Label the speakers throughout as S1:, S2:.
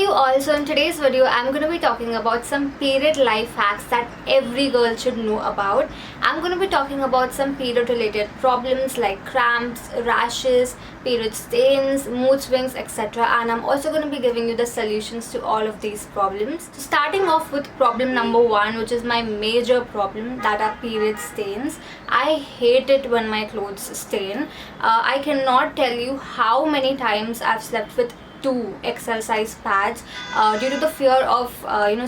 S1: You all. So in today's video I'm going to be talking about some period life hacks that every girl should know about. I'm going to be talking about some period related problems like cramps, rashes, period stains, mood swings, etc. And I'm also going to be giving you the solutions to all of these problems. So starting off with problem number 1, which is my major problem, that are period stains. I hate it when my clothes stain. I cannot tell you how many times I've slept with 2 XL size pads due to the fear of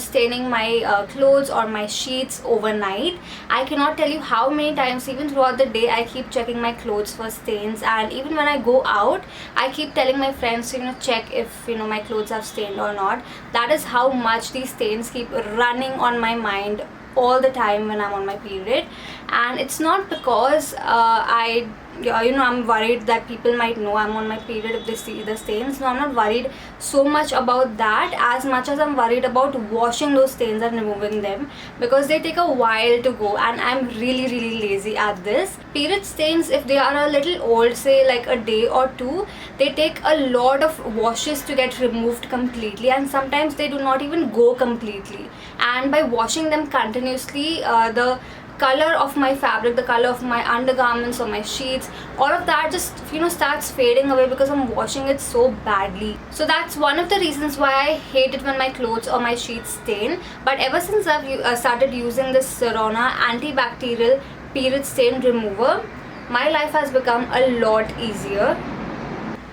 S1: staining my clothes or my sheets overnight. I cannot tell you how many times even throughout the day I keep checking my clothes for stains, and even when I go out I keep telling my friends to check if my clothes have stained or not. That is how much these stains keep running on my mind all the time when I'm on my period. And it's not because I'm worried that people might know I'm on my period if they see the stains. No, I'm not worried so much about that as much as I'm worried about washing those stains and removing them, because they take a while to go and I'm really lazy at this. Period stains, if they are a little old, say like a day or 2, they take a lot of washes to get removed completely, and sometimes they do not even go completely. And by washing them continuously, the color of my fabric, the color of my undergarments or my sheets, all of that just starts fading away because I'm washing it so badly. So that's one of the reasons why I hate it when my clothes or my sheets stain. But ever since I've started using this Sirona antibacterial period stain remover, my life has become a lot easier.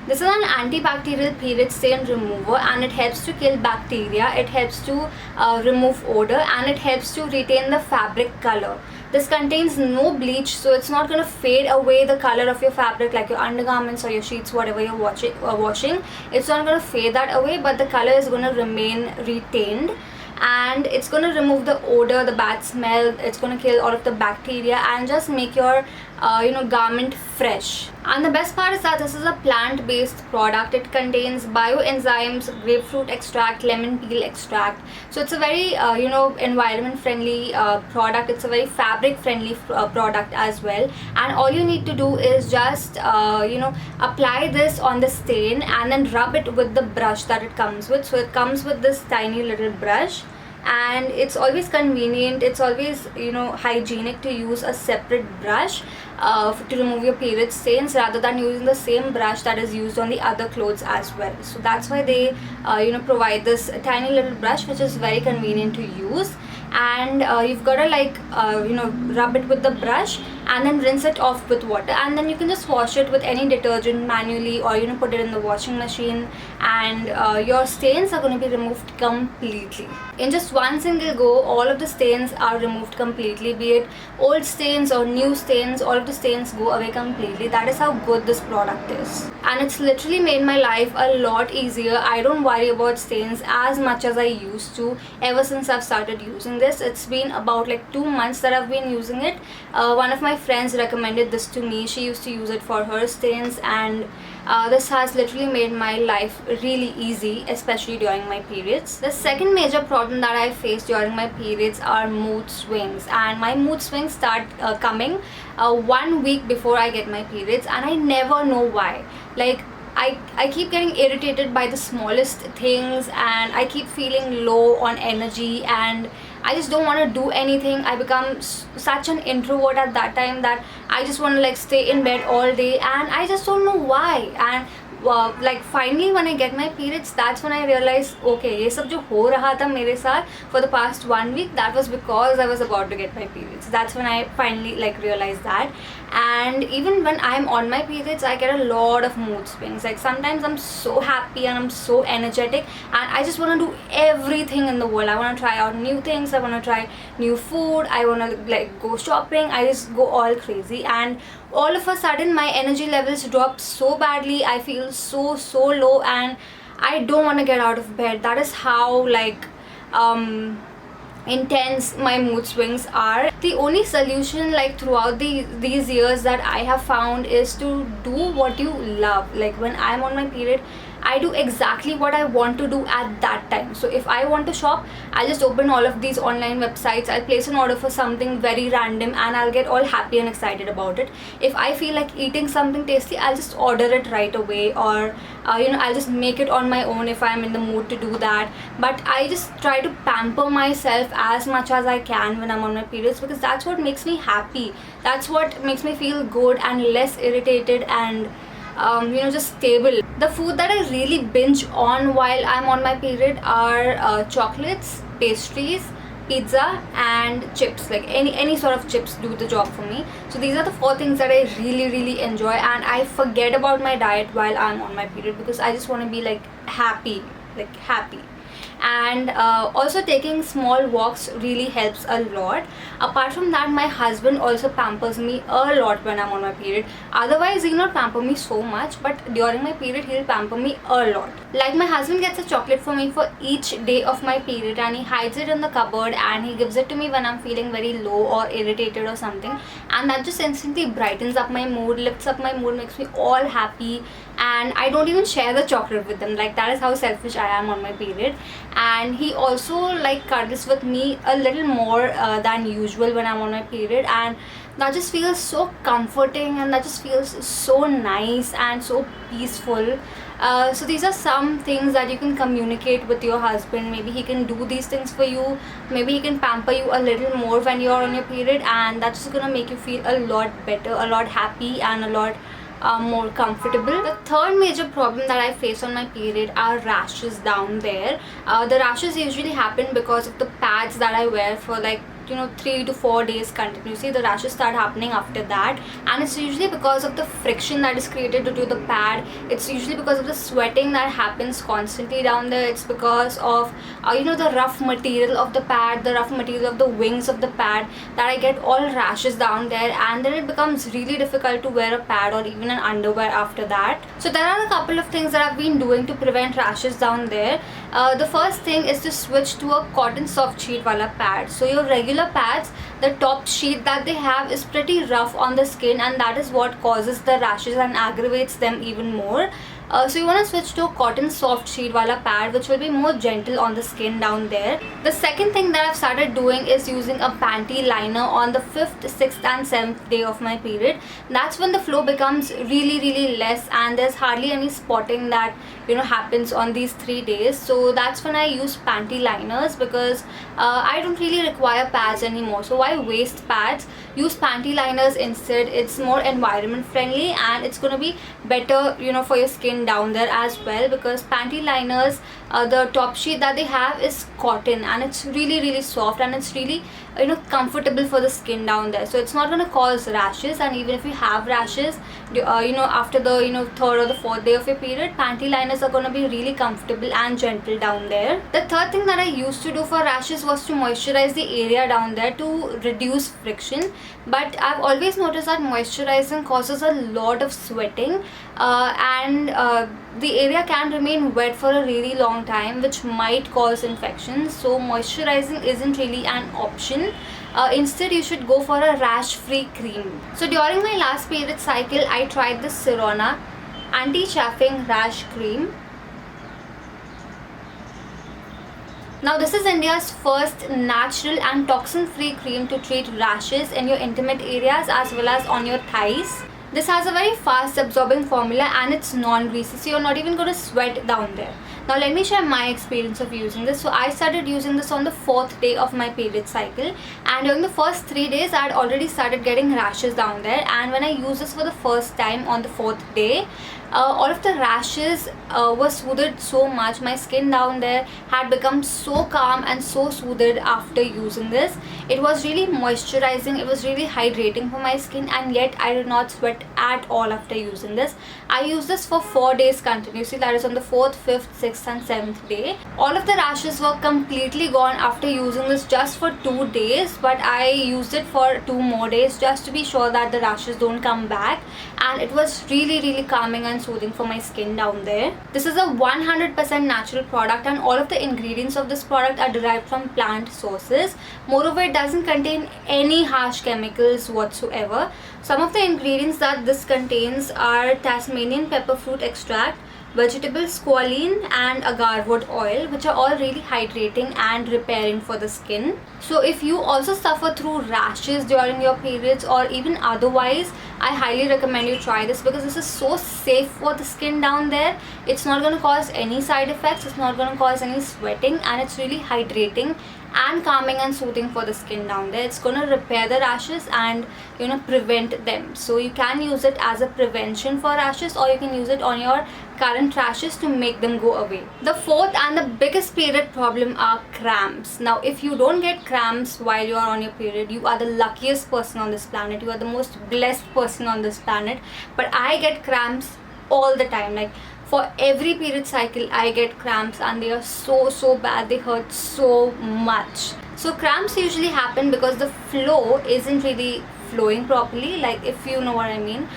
S1: This is an antibacterial period stain remover, and it helps to kill bacteria, it helps to remove odor, and it helps to retain the fabric color. This contains no bleach, so it's not going to fade away the color of your fabric like your undergarments or your sheets, whatever you're washing. It's not going to fade that away, but the color is going to remain retained. And it's going to remove the odor, the bad smell, it's going to kill all of the bacteria and just make your garment fresh. And the best part is that this is a plant-based product. It contains bioenzymes, grapefruit extract, lemon peel extract. So it's a very environment friendly product. It's a very fabric friendly product as well. And all you need to do is just apply this on the stain and then rub it with the brush that it comes with. So it comes with this tiny little brush, and it's always convenient, it's always hygienic to use a separate brush to remove your period stains rather than using the same brush that is used on the other clothes as well. So that's why they provide this tiny little brush, which is very convenient to use. And you've got to rub it with the brush and then rinse it off with water, and then you can just wash it with any detergent manually, or put it in the washing machine, and your stains are going to be removed completely. In just one single go, all of the stains are removed completely, be it old stains or new stains, all of the stains go away completely. That is how good this product is, and it's literally made my life a lot easier. I don't worry about stains as much as I used to ever since I've started using this. It's been about 2 months that I've been using it. One of my friends recommended this to me. She used to use it for her stains, and this has literally made my life really easy, especially during my periods. The second major problem that I face during my periods are mood swings, and my mood swings start coming 1 week before I get my periods, and I never know why. I keep getting irritated by the smallest things, and I keep feeling low on energy, and I just don't want to do anything. I become such an introvert at that time that I just want to stay in bed all day, and I just don't know why. And finally when I get my periods, that's when I realize, okay, ये सब जो हो रहा था मेरे साथ for the past 1 week, that was because I was about to get my periods. That's when I finally realized that. And even when I'm on my periods, I get a lot of mood swings. Sometimes I'm so happy and I'm so energetic, and I just want to do everything in the world. I want to try out new things, I want to try new food, I want to go shopping, I just go all crazy, and all of a sudden my energy levels drop so badly. I feel so low, and I don't want to get out of bed. That is how intense my mood swings are. The only solution throughout these years that I have found is to do what you love. When I'm on my period, I do exactly what I want to do at that time. So if I want to shop, I'll just open all of these online websites, I'll place an order for something very random, and I'll get all happy and excited about it. If I feel like eating something tasty, I'll just order it right away, or I'll just make it on my own if I'm in the mood to do that. But I just try to pamper myself as much as I can when I'm on my periods, because that's what makes me happy. That's what makes me feel good and less irritated and just stable. The food that I really binge on while I'm on my period are chocolates, pastries, pizza, and chips. Like any sort of chips do the job for me. So these are the 4 things that I really enjoy, and I forget about my diet while I'm on my period because I just want to be like happy. And also taking small walks really helps a lot. Apart from that, my husband also pampers me a lot when I'm on my period. Otherwise he'll not pamper me so much, but during my period he'll pamper me a lot. Like, my husband gets a chocolate for me for each day of my period, and he hides it in the cupboard, and he gives it to me when I'm feeling very low or irritated or something, and that just instantly brightens up my mood, lifts up my mood, makes me all happy. And I don't even share the chocolate with them. Like, that is how selfish I am on my period. And he also like cuddles with me a little more than usual when I'm on my period, and that just feels so comforting, and that just feels so nice and so peaceful. So these are some things that you can communicate with your husband. Maybe he can do these things for you, maybe he can pamper you a little more when you're on your period, and that's just gonna make you feel a lot better, a lot happy, and a lot more comfortable. The third major problem that I face on my period are rashes down there. The rashes usually happen because of the pads that I wear for like 3 to 4 days continuously. The rashes start happening after that, and it's usually because of the friction that is created due to the pad. It's usually because of the sweating that happens constantly down there. It's because of the rough material of the pad, the rough material of the wings of the pad, that I get all rashes down there, and then it becomes really difficult to wear a pad or even an underwear after that. So there are a couple of things that I've been doing to prevent rashes down there. The first thing is to switch to a cotton soft sheet wala pad. So your regular pads, the top sheet that they have is pretty rough on the skin, and that is what causes the rashes and aggravates them even more. So you want to switch to a cotton soft sheet wala pad, which will be more gentle on the skin down there. The second thing that I've started doing is using a panty liner on the 5th, 6th and 7th day of my period. That's when the flow becomes really less, and there's hardly any spotting that happens on these 3 days. So that's when I use panty liners, because I don't really require pads anymore. So why waste pads? Use panty liners instead. It's more environment friendly, and it's gonna be better for your skin down there as well, because panty liners, the top sheet that they have is cotton, and it's really soft, and it's really comfortable for the skin down there. So it's not going to cause rashes, and even if you have rashes after the 3rd or the 4th day of your period, panty liners are going to be really comfortable and gentle down there. The third thing that I used to do for rashes was to moisturize the area down there to reduce friction, but I've always noticed that moisturizing causes a lot of sweating, and the area can remain wet for a really long time, which might cause infections. So moisturizing isn't really an option. Instead, you should go for a rash-free cream. So during my last period cycle, I tried this Sirona anti-chafing rash cream. Now this is India's first natural and toxin-free cream to treat rashes in your intimate areas as well as on your thighs. This has a very fast absorbing formula, and it's non-greasy, so you're not even going to sweat down there. Now let me share my experience of using this. So I started using this on the 4th day of my period cycle, and during the first 3 days I had already started getting rashes down there, and when I used this for the first time on the 4th day, all of the rashes were soothed so much. My skin down there had become so calm and so soothed after using this. It was really moisturizing, it was really hydrating for my skin, and yet I did not sweat at all after using this. I used this for 4 days continuously, that is on the 4th, 5th, 6th and 7th day. All of the rashes were completely gone after using this just for 2 days, but I used it for 2 more days just to be sure that the rashes don't come back, and it was really calming and soothing for my skin down there. This is a 100% natural product, and all of the ingredients of this product are derived from plant sources. Moreover, it doesn't contain any harsh chemicals whatsoever. Some of the ingredients that this contains are Tasmanian pepper fruit extract, vegetable squalene and agarwood oil, which are all really hydrating and repairing for the skin. So if you also suffer through rashes during your periods or even otherwise, I highly recommend you try this because this is so safe for the skin down there. It's not going to cause any side effects, it's not going to cause any sweating, and it's really hydrating and calming and soothing for the skin down there. It's going to repair the rashes and prevent them. So you can use it as a prevention for rashes, or you can use it on your current rashes to make them go away. The fourth and the biggest period problem are cramps. Now if you don't get cramps while you are on your period, you are the luckiest person on this planet, you are the most blessed person on this planet. But I get cramps all the time. Like for every period cycle I get cramps, and they are so bad, they hurt so much. So cramps usually happen because the flow isn't really flowing properly, like if you know what I mean.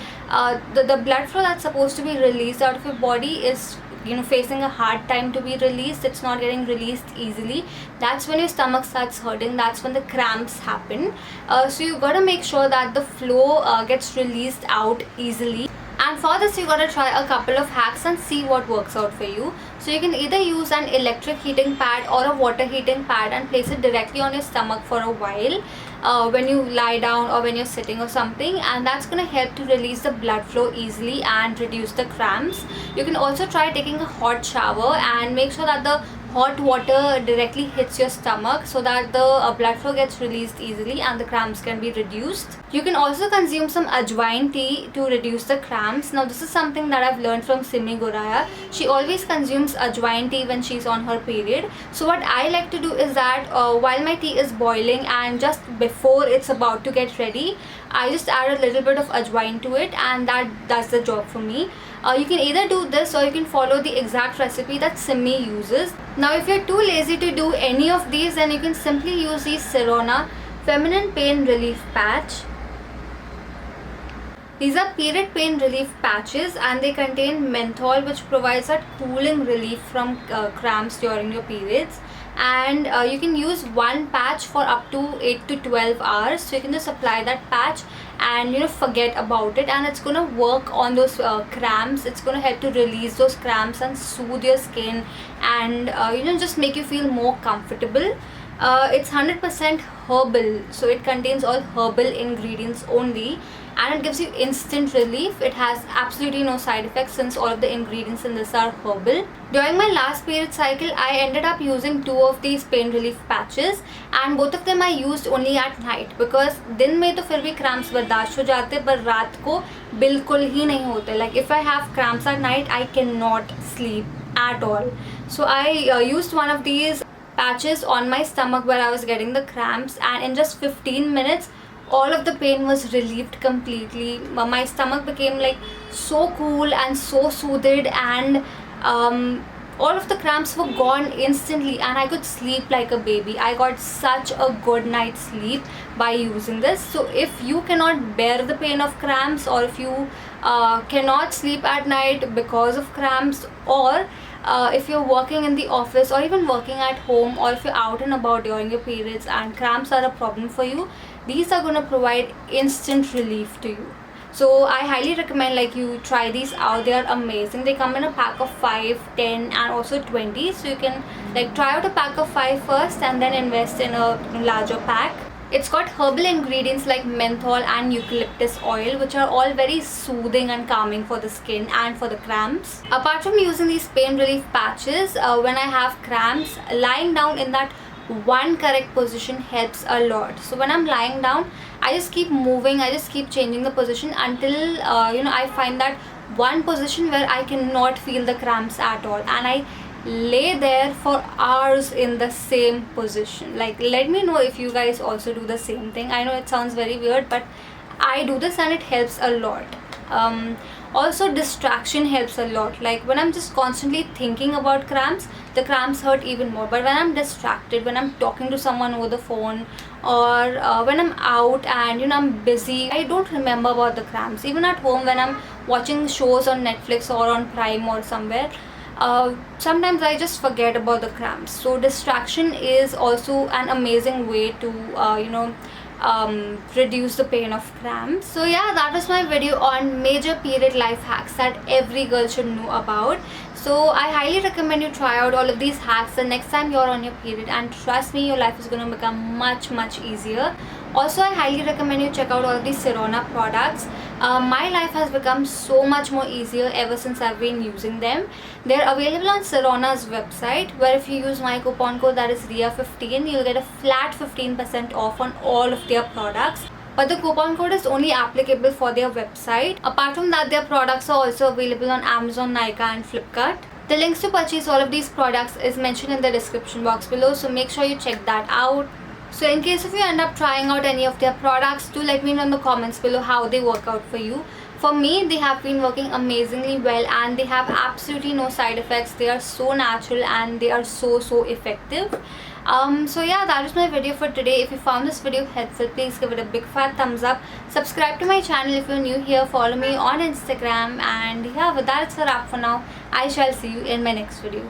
S1: The blood flow that's supposed to be released out of your body is facing a hard time to be released. It's not getting released easily. That's when your stomach starts hurting, that's when the cramps happen. So you gotta make sure that the flow gets released out easily. And for this you gotta try a couple of hacks and see what works out for you. So you can either use an electric heating pad or a water heating pad and place it directly on your stomach for a while when you lie down or when you're sitting or something, and that's going to help to release the blood flow easily and reduce the cramps. You can also try taking a hot shower and make sure that the hot water directly hits your stomach so that the blood flow gets released easily and the cramps can be reduced. You can also consume some ajwain tea to reduce the cramps. Now this is something that I've learned from Simi Goraya. She always consumes ajwain tea when she's on her period. So what I like to do is that while my tea is boiling and just before it's about to get ready, I just add a little bit of ajwain to it, and that does the job for me. You can either do this or you can follow the exact recipe that Simi uses. Now if you're too lazy to do any of these, then you can simply use the Sirona Feminine Pain Relief Patch. These are period pain relief patches, and they contain menthol, which provides that cooling relief from cramps during your periods. And you can use one patch for up to 8 to 12 hours. So you can just apply that patch and forget about it, and it's gonna work on those cramps. It's gonna help to release those cramps and soothe your skin, and just make you feel more comfortable. It's 100% herbal, so it contains all herbal ingredients only, and it gives you instant relief. It has absolutely no side effects since all of the ingredients in this are herbal. During my last period cycle, I ended up using 2 of these pain relief patches, and both of them I used only at night because दिन में तो फिर भी cramps बर्दाश्त हो जाते, पर रात को बिल्कुल ही नहीं होते. Like if I have cramps at night, I cannot sleep at all. So I used one of these patches on my stomach where I was getting the cramps, and in just 15 minutes all of the pain was relieved completely. My stomach became like so cool and so soothed, and all of the cramps were gone instantly, and I could sleep like a baby. I got such a good night's sleep by using this. So if you cannot bear the pain of cramps, or if you cannot sleep at night because of cramps, or if you're working in the office or even working at home, or if you're out and about during your periods and cramps are a problem for you, these are going to provide instant relief to you. So I highly recommend you try these out. They are amazing. They come in a pack of 5, 10 and also 20. So you can try out a pack of 5 first and then invest in a larger pack. It's got herbal ingredients like menthol and eucalyptus oil, which are all very soothing and calming for the skin and for the cramps. Apart from using these pain relief patches, when I have cramps, lying down in that one correct position helps a lot. So when I'm lying down, I just keep moving, I just keep changing the position until I find that one position where I cannot feel the cramps at all, and I lay there for hours in the same position. Let me know if you guys also do the same thing. I know it sounds very weird, but I do this and it helps a lot. Also distraction helps a lot. When I'm just constantly thinking about cramps, the cramps hurt even more. But when I'm distracted, when I'm talking to someone over the phone, or when I'm out and I'm busy, I don't remember about the cramps. Even at home when I'm watching shows on Netflix or on Prime or somewhere, sometimes I just forget about the cramps. So distraction is also an amazing way to reduce the pain of cramps. So yeah, that was my video on major period life hacks that every girl should know about. So I highly recommend you try out all of these hacks the next time you're on your period, and trust me, your life is going to become much easier. Also, I highly recommend you check out all of these Serona products. My life has become so much more easier ever since I've been using them. They're available on Serona's website, where if you use my coupon code, that is RIA15, you'll get a flat 15% off on all of their products. But the coupon code is only applicable for their website. Apart from that, their products are also available on Amazon, Nykaa and Flipkart. The links to purchase all of these products is mentioned in the description box below, so make sure you check that out. So in case if you end up trying out any of their products, do let me know in the comments below how they work out for you. For me, they have been working amazingly well, and they have absolutely no side effects. They are so natural and they are so effective. So yeah, that is my video for today. If you found this video helpful, please give it a big fat thumbs up. Subscribe to my channel if you're new here. Follow me on Instagram. And yeah, with that, it's a wrap for now. I shall see you in my next video.